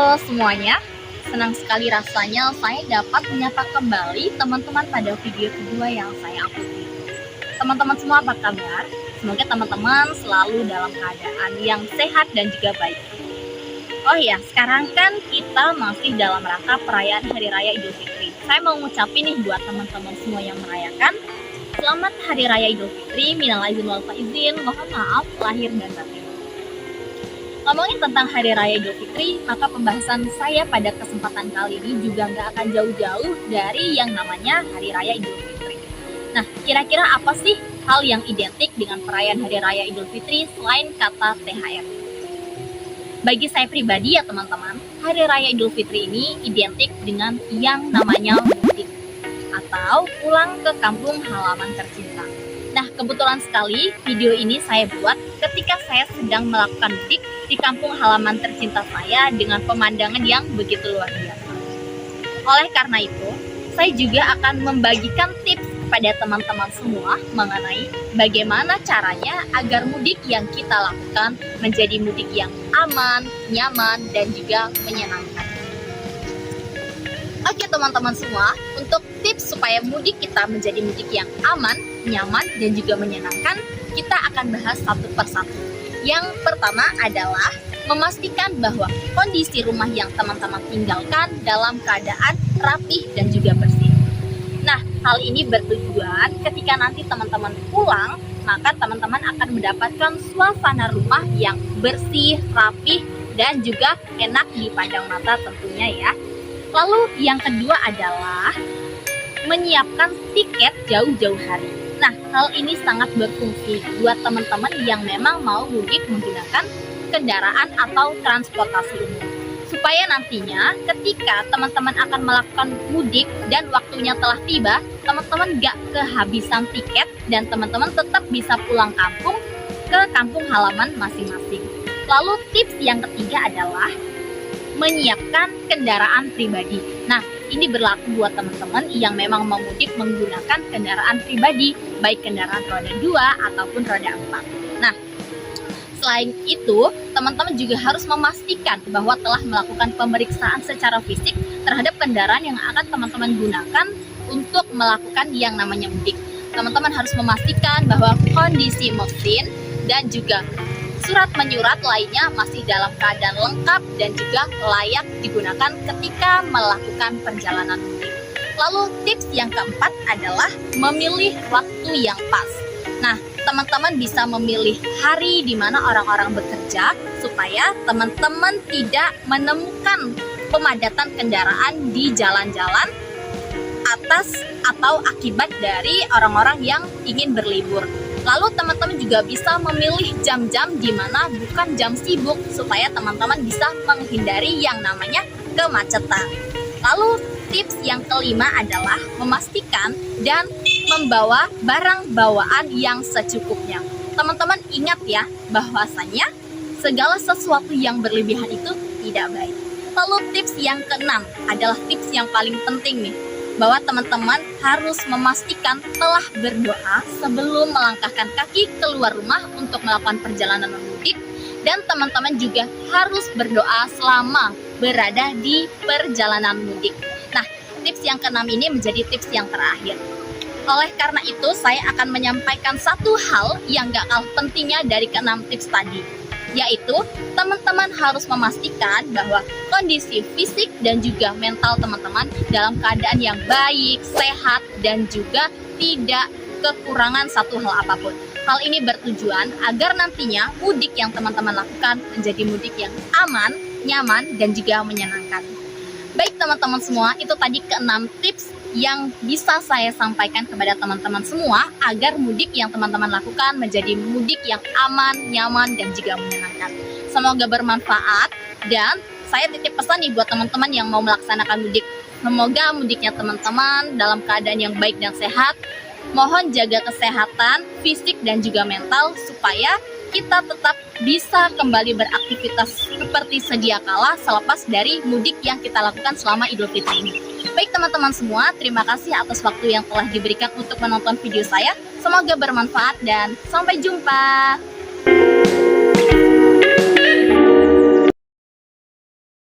Halo semuanya, senang sekali rasanya saya dapat menyapa kembali teman-teman pada video kedua yang saya upload ini. Teman-teman semua apa kabar? Semoga teman-teman selalu dalam keadaan yang sehat dan juga baik. Oh iya, sekarang kan kita masih dalam rangka perayaan Hari Raya Idul Fitri. Saya mau ngucapin nih buat teman-teman semua yang merayakan, selamat Hari Raya Idul Fitri, minal aidin wal faizin, mohon maaf lahir dan batin. Ngomongin tentang Hari Raya Idul Fitri, maka pembahasan saya pada kesempatan kali ini juga nggak akan jauh-jauh dari yang namanya Hari Raya Idul Fitri. Nah, kira-kira apa sih hal yang identik dengan perayaan Hari Raya Idul Fitri selain kata THR? Bagi saya pribadi ya teman-teman, Hari Raya Idul Fitri ini identik dengan yang namanya mudik atau pulang ke kampung halaman tercinta. Nah, kebetulan sekali video ini saya buat ketika saya sedang melakukan mudik di kampung halaman tercinta saya dengan pemandangan yang begitu luar biasa. Oleh karena itu, saya juga akan membagikan tips kepada teman-teman semua mengenai bagaimana caranya agar mudik yang kita lakukan menjadi mudik yang aman, nyaman, dan juga menyenangkan. Oke teman-teman semua, untuk tips supaya mudik kita menjadi mudik yang aman, nyaman, dan juga menyenangkan, kita akan bahas satu persatu. Yang pertama adalah memastikan bahwa kondisi rumah yang teman-teman tinggalkan dalam keadaan rapih dan juga bersih. Nah, hal ini bertujuan ketika nanti teman-teman pulang, maka teman-teman akan mendapatkan suasana rumah yang bersih, rapih, dan juga enak dipandang mata tentunya ya. Lalu yang kedua adalah menyiapkan tiket jauh-jauh hari. Nah, hal ini sangat berfungsi buat teman-teman yang memang mau mudik menggunakan kendaraan atau transportasi umum. Supaya nantinya ketika teman-teman akan melakukan mudik dan waktunya telah tiba, teman-teman gak kehabisan tiket dan teman-teman tetap bisa pulang kampung ke kampung halaman masing-masing. Lalu tips yang ketiga adalah menyiapkan kendaraan pribadi. Nah, ini berlaku buat teman-teman yang memang mau mudik menggunakan kendaraan pribadi, baik kendaraan roda 2 ataupun roda 4. Nah, selain itu, teman-teman juga harus memastikan bahwa telah melakukan pemeriksaan secara fisik terhadap kendaraan yang akan teman-teman gunakan untuk melakukan yang namanya mudik. Teman-teman harus memastikan bahwa kondisi mesin dan juga surat menyurat lainnya masih dalam keadaan lengkap dan juga layak digunakan ketika melakukan perjalanan mudik. Lalu tips yang keempat adalah memilih waktu yang pas. Nah, teman-teman bisa memilih hari di mana orang-orang bekerja supaya teman-teman tidak menemukan pemadatan kendaraan di jalan-jalan atas atau akibat dari orang-orang yang ingin berlibur. Lalu teman-teman juga bisa memilih jam-jam di mana bukan jam sibuk supaya teman-teman bisa menghindari yang namanya kemacetan. Lalu tips yang kelima adalah memastikan dan membawa barang bawaan yang secukupnya. Teman-teman ingat ya bahwasanya segala sesuatu yang berlebihan itu tidak baik. Lalu tips yang keenam adalah tips yang paling penting nih, bahwa teman-teman harus memastikan telah berdoa sebelum melangkahkan kaki keluar rumah untuk melakukan perjalanan mudik, dan teman-teman juga harus berdoa selama berada di perjalanan mudik. Nah, tips yang keenam ini menjadi tips yang terakhir. Oleh karena itu, saya akan menyampaikan satu hal yang gak kalah pentingnya dari keenam tips tadi, yaitu teman-teman harus memastikan bahwa kondisi fisik dan juga mental teman-teman dalam keadaan yang baik, sehat, dan juga tidak kekurangan satu hal apapun. Hal ini bertujuan agar nantinya mudik yang teman-teman lakukan menjadi mudik yang aman, nyaman, dan juga menyenangkan. Baik teman-teman semua, itu tadi keenam tips yang bisa saya sampaikan kepada teman-teman semua agar mudik yang teman-teman lakukan menjadi mudik yang aman, nyaman, dan juga menyenangkan. Semoga bermanfaat, dan saya titip pesan nih buat teman-teman yang mau melaksanakan mudik. Semoga mudiknya teman-teman dalam keadaan yang baik dan sehat. Mohon jaga kesehatan fisik dan juga mental supaya kita tetap bisa kembali beraktivitas seperti sedia kala selepas dari mudik yang kita lakukan selama Idul Fitri ini. Baik teman-teman semua, terima kasih atas waktu yang telah diberikan untuk menonton video saya. Semoga bermanfaat dan sampai jumpa.